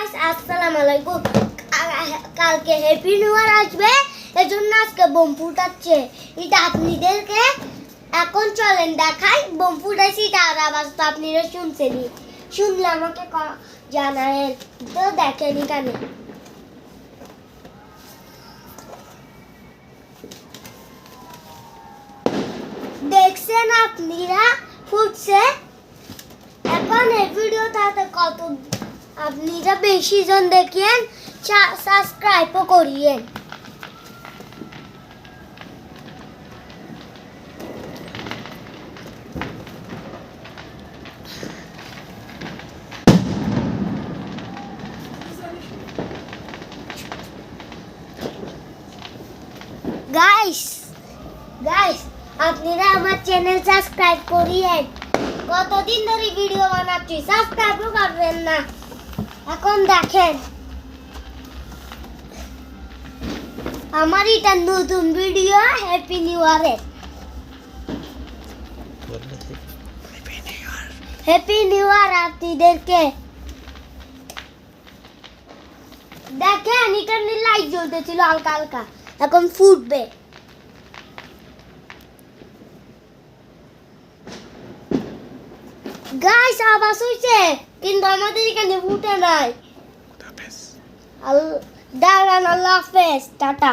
Guys আসসালামু আলাইকুম। কালকে হ্যাপি নিউ ইয়ার আসবে, এজন্য আজকে বোম ফুটাচ্ছে। এটা আপনাদেরকে এখন চলেন দেখাই বোম ফুটাইছি, তার আওয়াজ তো আপনারা শুনছেনই। শুনলে আমাকে জানায়েন, তো দেখেন এখানে দেখছেন আপনারা ফুটছে। এখন এই ভিডিওটাতে কত আপনারা বেশি জন দেখেন, সাবস্ক্রাইবও করিয়েন। গাইস আপনারা আমার চ্যানেল সাবস্ক্রাইব করিয়েন। কতদিন ধরে ভিডিও বানাচ্ছি, সাবস্ক্রাইবও করবেন না। এখন দেখেন আমার এটা নতুন ভিডিও হ্যাপি নিউ ইয়ারের। হ্যাপি নিউ ইয়ার আপনাদেরকে। দেখেন এখানে লাইট জ্বলতেছিল হালকা হালকা, এখন ফুটবে। গাইস আওয়াজ হইছে, কিন্তু আমাদের এখানে ফুটে নাই। দাঁড়ান, আল্লাহ হাফেজ, টাটা।